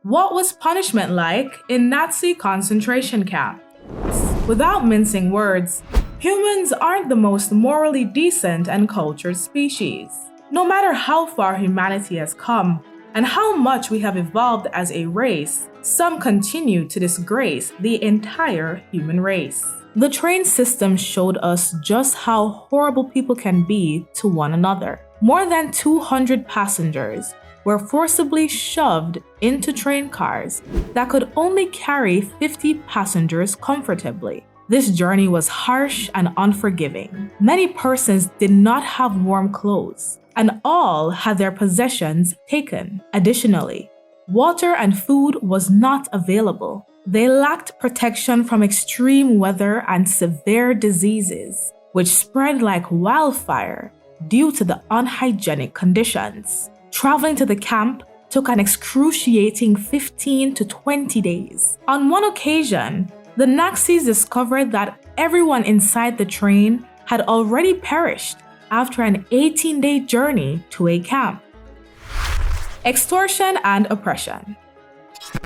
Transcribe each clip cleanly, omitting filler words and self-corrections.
What was punishment like in Nazi concentration camps? Without mincing words, humans aren't the most morally decent and cultured species. No matter how far humanity has come and how much we have evolved as a race, some continue to disgrace the entire human race. The train system showed us just how horrible people can be to one another. More than 200 passengers were forcibly shoved into train cars that could only carry 50 passengers comfortably. This journey was harsh and unforgiving. Many persons did not have warm clothes, and all had their possessions taken. Additionally, water and food was not available. They lacked protection from extreme weather and severe diseases, which spread like wildfire due to the unhygienic conditions. Traveling to the camp took an excruciating 15 to 20 days. On one occasion, the Nazis discovered that everyone inside the train had already perished after an 18-day journey to a camp. Extortion and oppression.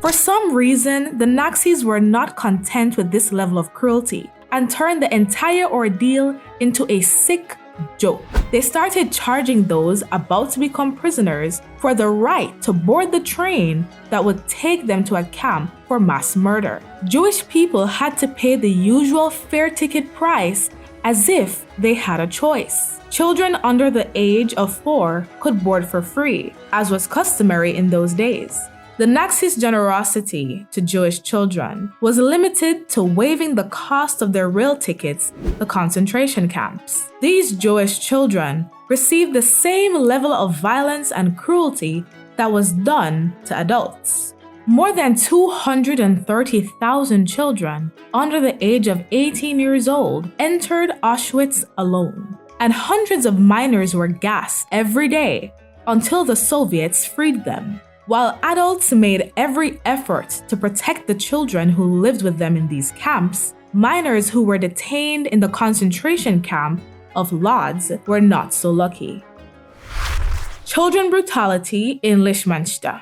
For some reason, the Nazis were not content with this level of cruelty and turned the entire ordeal into a sick joke. They started charging those about to become prisoners for the right to board the train that would take them to a camp for mass murder. Jewish people had to pay the usual fare ticket price as if they had a choice. Children under the age of 4 could board for free, as was customary in those days. The Nazis' generosity to Jewish children was limited to waiving the cost of their rail tickets to concentration camps. These Jewish children received the same level of violence and cruelty that was done to adults. More than 230,000 children under the age of 18 years old entered Auschwitz alone, and hundreds of minors were gassed every day until the Soviets freed them. While adults made every effort to protect the children who lived with them in these camps, minors who were detained in the concentration camp of Lodz were not so lucky. Children brutality in Lichtenstein.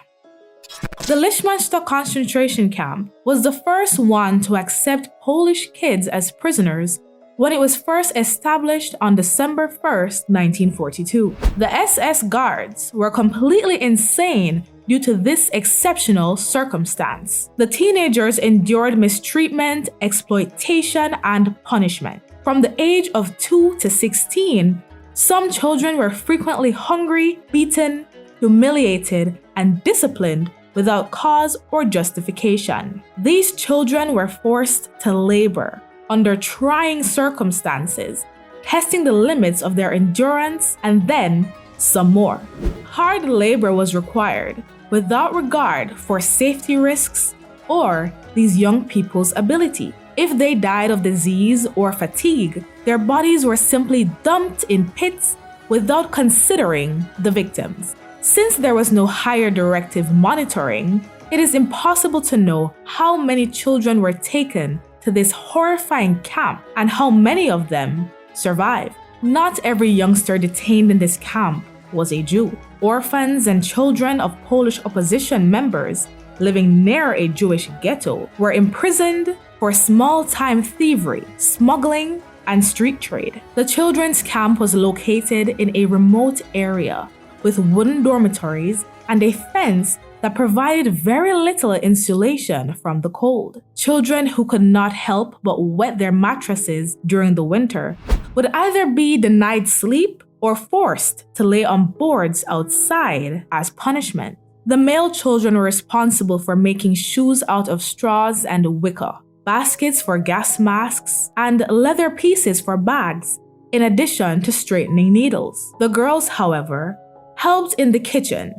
The Lichtenstein concentration camp was the first one to accept Polish kids as prisoners when it was first established on December 1st, 1942. The SS guards were completely insane due to this exceptional circumstance. The teenagers endured mistreatment, exploitation, and punishment. From the age of 2 to 16, some children were frequently hungry, beaten, humiliated, and disciplined without cause or justification. These children were forced to labor under trying circumstances, testing the limits of their endurance, and then some more. Hard labor was required without regard for safety risks or these young people's ability. If they died of disease or fatigue, their bodies were simply dumped in pits without considering the victims. Since there was no higher directive monitoring, it is impossible to know how many children were taken to this horrifying camp and how many of them survived. Not every youngster detained in this camp was a Jew. Orphans and children of Polish opposition members living near a Jewish ghetto were imprisoned for small-time thievery, smuggling, and street trade. The children's camp was located in a remote area with wooden dormitories and a fence that provided very little insulation from the cold. Children who could not help but wet their mattresses during the winter would either be denied sleep or forced to lay on boards outside as punishment. The male children were responsible for making shoes out of straws and wicker, baskets for gas masks, and leather pieces for bags, in addition to straightening needles. The girls, however, helped in the kitchen,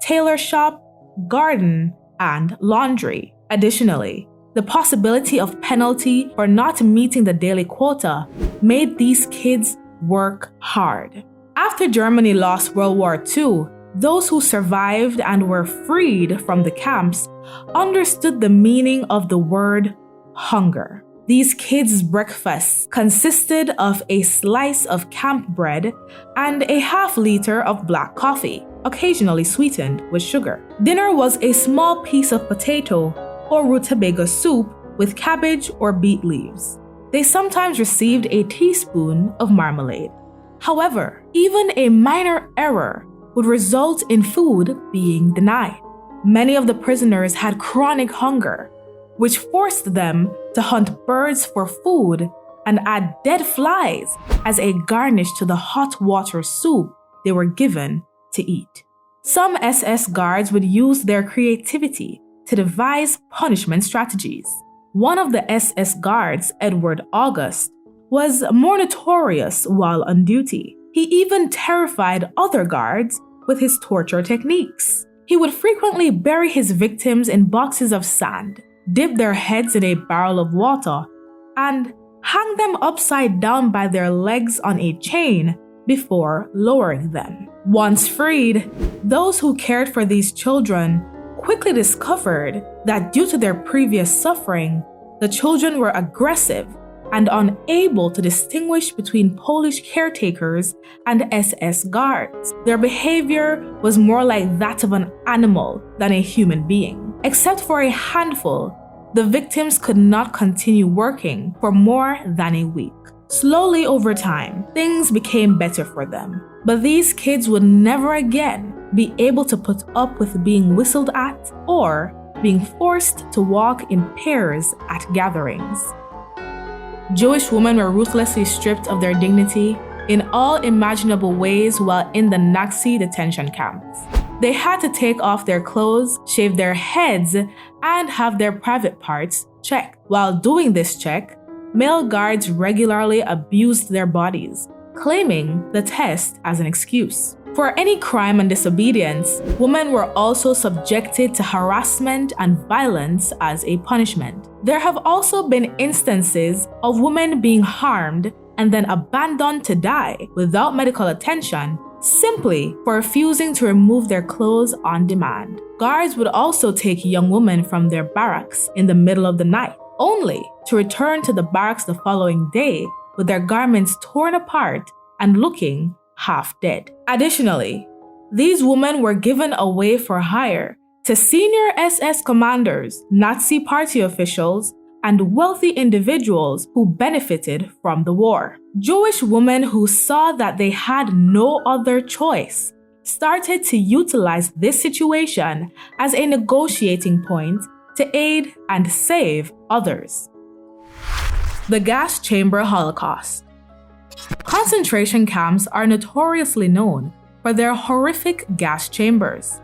tailor shop, garden, and laundry. Additionally, the possibility of penalty for not meeting the daily quota made these kids work hard. After Germany lost World War II, those who survived and were freed from the camps understood the meaning of the word hunger. These kids' breakfasts consisted of a slice of camp bread and a half liter of black coffee. occasionally sweetened with sugar. Dinner was a small piece of potato or rutabaga soup with cabbage or beet leaves. They sometimes received a teaspoon of marmalade. However, even a minor error would result in food being denied. Many of the prisoners had chronic hunger, which forced them to hunt birds for food and add dead flies as a garnish to the hot water soup they were given to eat. Some SS guards would use their creativity to devise punishment strategies. One of the SS guards, Edward August, was more notorious while on duty. He even terrified other guards with his torture techniques. He would frequently bury his victims in boxes of sand, dip their heads in a barrel of water, and hang them upside down by their legs on a chain before lowering them. Once freed, those who cared for these children quickly discovered that due to their previous suffering, the children were aggressive and unable to distinguish between Polish caretakers and SS guards. Their behavior was more like that of an animal than a human being. Except for a handful, the victims could not continue working for more than a week. Slowly over time, things became better for them. But these kids would never again be able to put up with being whistled at or being forced to walk in pairs at gatherings. Jewish women were ruthlessly stripped of their dignity in all imaginable ways while in the Nazi detention camps. They had to take off their clothes, shave their heads, and have their private parts checked. While doing this check, male guards regularly abused their bodies, claiming the test as an excuse. For any crime and disobedience, women were also subjected to harassment and violence as a punishment. There have also been instances of women being harmed and then abandoned to die without medical attention simply for refusing to remove their clothes on demand. Guards would also take young women from their barracks in the middle of the night, only to return to the barracks the following day with their garments torn apart and looking half dead. Additionally, these women were given away for hire to senior SS commanders, Nazi party officials, and wealthy individuals who benefited from the war. Jewish women who saw that they had no other choice started to utilize this situation as a negotiating point to aid and save others. The gas chamber Holocaust. Concentration camps are notoriously known for their horrific gas chambers,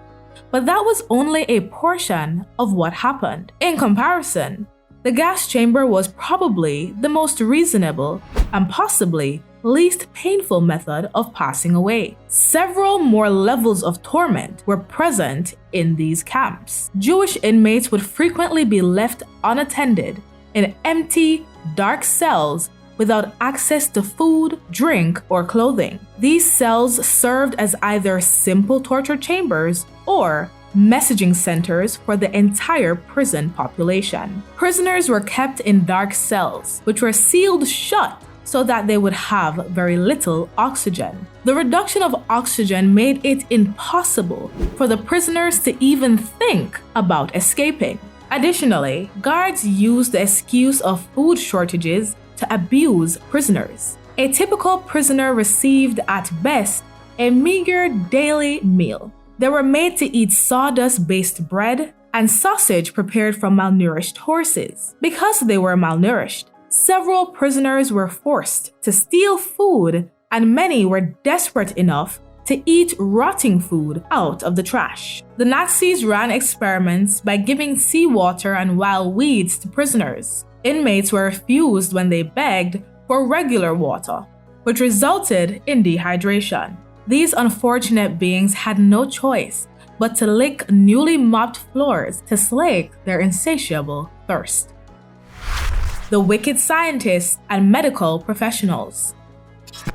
but that was only a portion of what happened. In comparison, the gas chamber was probably the most reasonable and possibly least painful method of passing away. Several more levels of torment were present in these camps. Jewish inmates would frequently be left unattended in empty, dark cells without access to food, drink, or clothing. These cells served as either simple torture chambers or messaging centers for the entire prison population. Prisoners were kept in dark cells, which were sealed shut so that they would have very little oxygen. The reduction of oxygen made it impossible for the prisoners to even think about escaping. Additionally, guards used the excuse of food shortages to abuse prisoners. A typical prisoner received at best a meager daily meal. They were made to eat sawdust-based bread and sausage prepared from malnourished horses. Because they were malnourished, several prisoners were forced to steal food, and many were desperate enough to eat rotting food out of the trash. The Nazis ran experiments by giving seawater and wild weeds to prisoners. Inmates were refused when they begged for regular water, which resulted in dehydration. These unfortunate beings had no choice but to lick newly mopped floors to slake their insatiable thirst. The wicked scientists and medical professionals.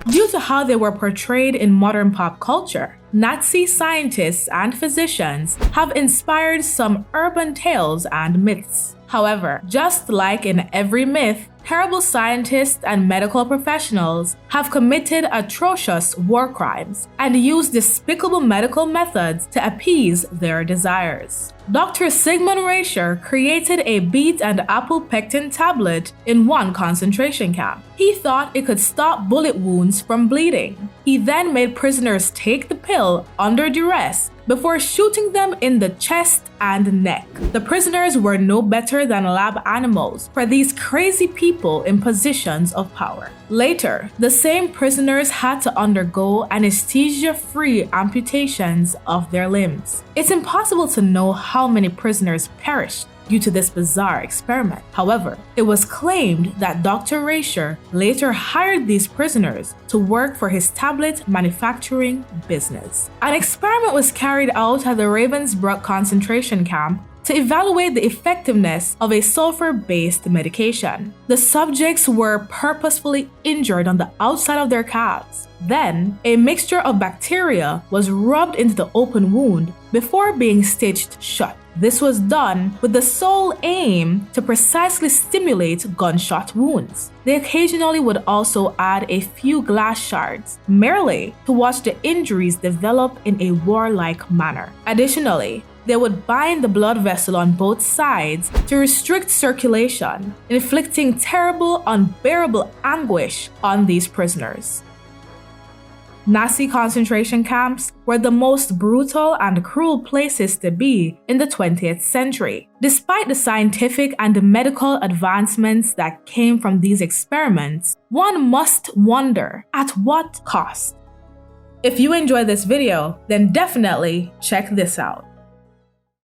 Due to how they were portrayed in modern pop culture, Nazi scientists and physicians have inspired some urban tales and myths. However, just like in every myth, terrible scientists and medical professionals have committed atrocious war crimes and used despicable medical methods to appease their desires. Dr. Sigmund Rascher created a beet and apple pectin tablet in one concentration camp. He thought it could stop bullet wounds from bleeding. He then made prisoners take the pill under duress before shooting them in the chest and neck. The prisoners were no better than lab animals for these crazy people in positions of power. Later, the same prisoners had to undergo anesthesia-free amputations of their limbs. It's impossible to know how many prisoners perished due to this bizarre experiment. However, it was claimed that Dr. Rascher later hired these prisoners to work for his tablet manufacturing business. An experiment was carried out at the Ravensbrück concentration camp to evaluate the effectiveness of a sulfur-based medication. The subjects were purposefully injured on the outside of their calves. Then, a mixture of bacteria was rubbed into the open wound before being stitched shut. This was done with the sole aim to precisely stimulate gunshot wounds. They occasionally would also add a few glass shards, merely to watch the injuries develop in a warlike manner. Additionally, they would bind the blood vessel on both sides to restrict circulation, inflicting terrible, unbearable anguish on these prisoners. Nazi concentration camps were the most brutal and cruel places to be in the 20th century. Despite the scientific and medical advancements that came from these experiments, one must wonder at what cost. If you enjoyed this video, then definitely check this out.